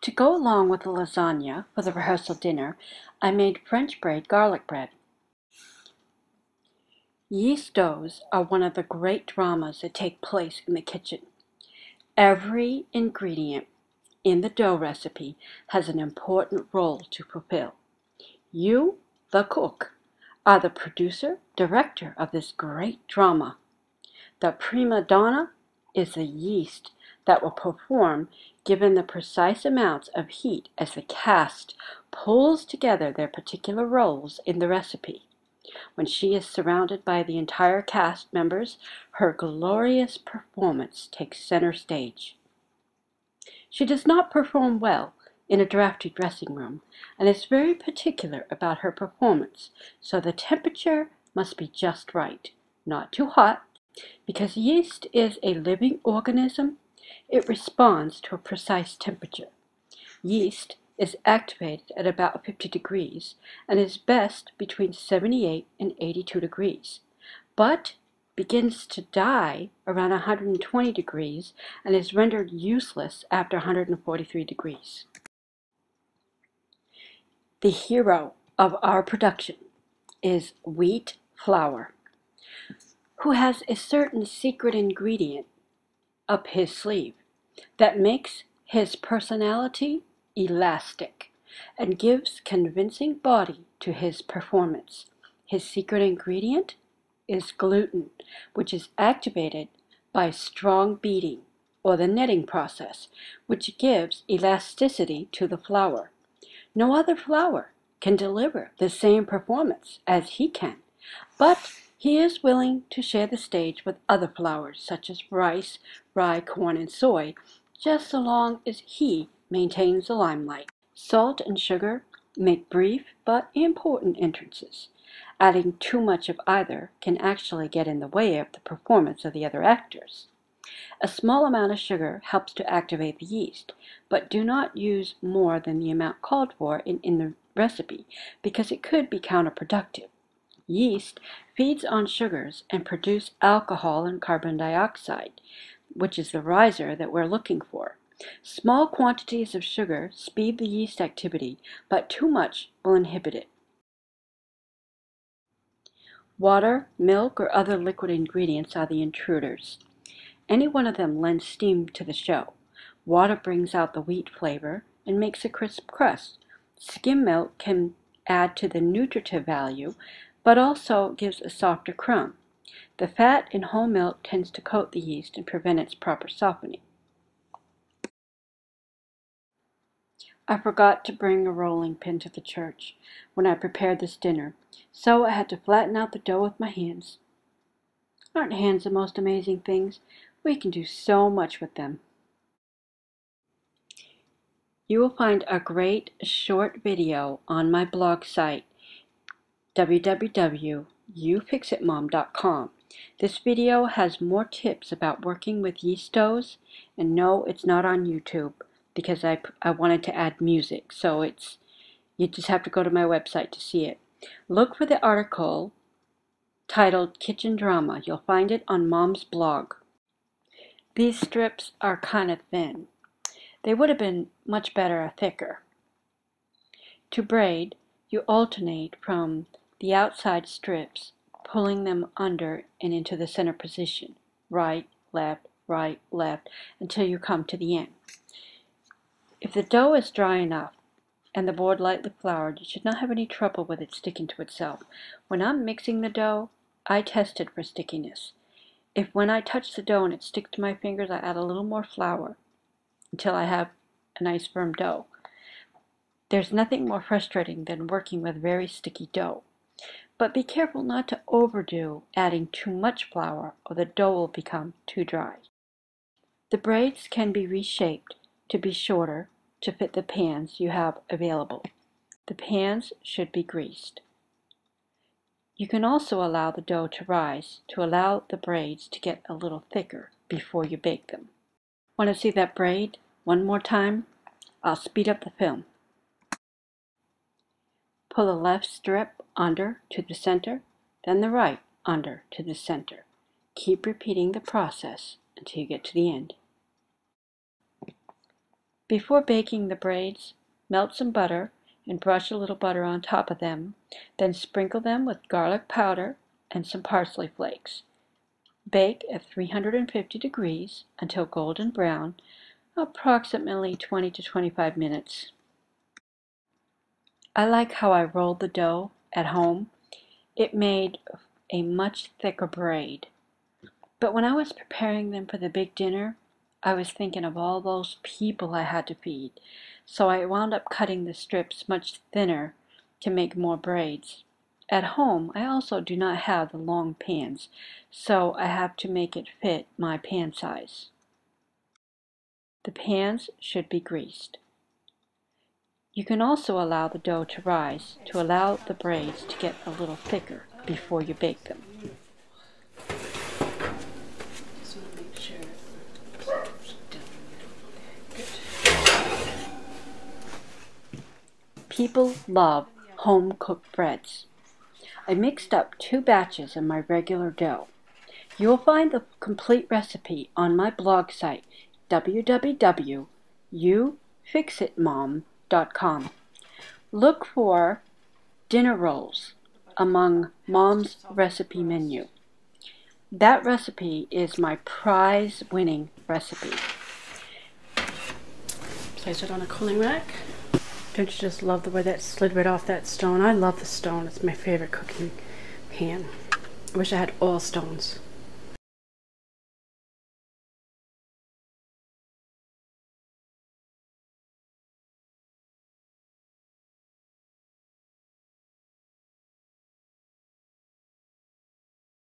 To go along with the lasagna for the rehearsal dinner, I made French braid garlic bread. Yeast doughs are one of the great dramas that take place in the kitchen. Every ingredient in the dough recipe has an important role to fulfill. You, the cook, are the producer, director of this great drama. The prima donna is the yeast that will perform given the precise amounts of heat as the cast pulls together their particular roles in the recipe. When she is surrounded by the entire cast members, her glorious performance takes center stage. She does not perform well in a drafty dressing room and is very particular about her performance, so the temperature must be just right, not too hot. Because yeast is a living organism, it responds to a precise temperature. Yeast is activated at about 50 degrees and is best between 78 and 82 degrees, but begins to die around 120 degrees and is rendered useless after 143 degrees. The hero of our production is wheat flour, who has a certain secret ingredient up his sleeve that makes his personality elastic and gives convincing body to his performance. His secret ingredient is gluten, which is activated by strong beating or the netting process, which gives elasticity to the flour. No other flour can deliver the same performance as he can, but he is willing to share the stage with other flours such as rice, rye, corn, and soy, just so long as he maintains the limelight. Salt and sugar make brief but important entrances. Adding too much of either can actually get in the way of the performance of the other actors. A small amount of sugar helps to activate the yeast, but do not use more than the amount called for in the recipe because it could be counterproductive. Yeast feeds on sugars and produce alcohol and carbon dioxide, which is the riser that we're looking for. Small quantities of sugar speed the yeast activity, but too much will inhibit it. Water, milk, or other liquid ingredients are the intruders. Any one of them lends steam to the show. Water brings out the wheat flavor and makes a crisp crust. Skim milk can add to the nutritive value, but also gives a softer crumb. The fat in whole milk tends to coat the yeast and prevent its proper softening. I forgot to bring a rolling pin to the church when I prepared this dinner, so I had to flatten out the dough with my hands. Aren't hands the most amazing things? We can do so much with them. You will find a great short video on my blog site, www.youfixitmom.com. This video has more tips about working with yeast doughs, and no, it's not on YouTube because I wanted to add music, so you just have to go to my website to see it. Look for the article titled Kitchen Drama. You'll find it on Mom's blog. These strips are kind of thin. They would have been much better thicker. To braid, you alternate from the outside strips, pulling them under and into the center position, right, left, until you come to the end. If the dough is dry enough and the board lightly floured, you should not have any trouble with it sticking to itself. When I'm mixing the dough, I test it for stickiness. If when I touch the dough and it sticks to my fingers, I add a little more flour until I have a nice firm dough. There's nothing more frustrating than working with very sticky dough. But be careful not to overdo adding too much flour or the dough will become too dry. The braids can be reshaped to be shorter to fit the pans you have available. The pans should be greased. You can also allow the dough to rise to allow the braids to get a little thicker before you bake them. Want to see that braid one more time? I'll speed up the film. Pull the left strip under to the center, then the right under to the center. Keep repeating the process until you get to the end. Before baking the braids, melt some butter and brush a little butter on top of them. Then sprinkle them with garlic powder and some parsley flakes. Bake at 350 degrees until golden brown, approximately 20 to 25 minutes. I like how I rolled the dough at home. It made a much thicker braid. But when I was preparing them for the big dinner, I was thinking of all those people I had to feed. So I wound up cutting the strips much thinner to make more braids. At home, I also do not have the long pans, so I have to make it fit my pan size. The pans should be greased. You can also allow the dough to rise to allow the braids to get a little thicker before you bake them. People love home-cooked breads. I mixed up 2 batches of my regular dough. You will find the complete recipe on my blog site, www.youfixitmom.com. Look for dinner rolls among Mom's recipe menu. That recipe is my prize-winning recipe. Place it on a cooling rack. Don't you just love the way that slid right off that stone? I love the stone. It's my favorite cooking pan. I wish I had all stones.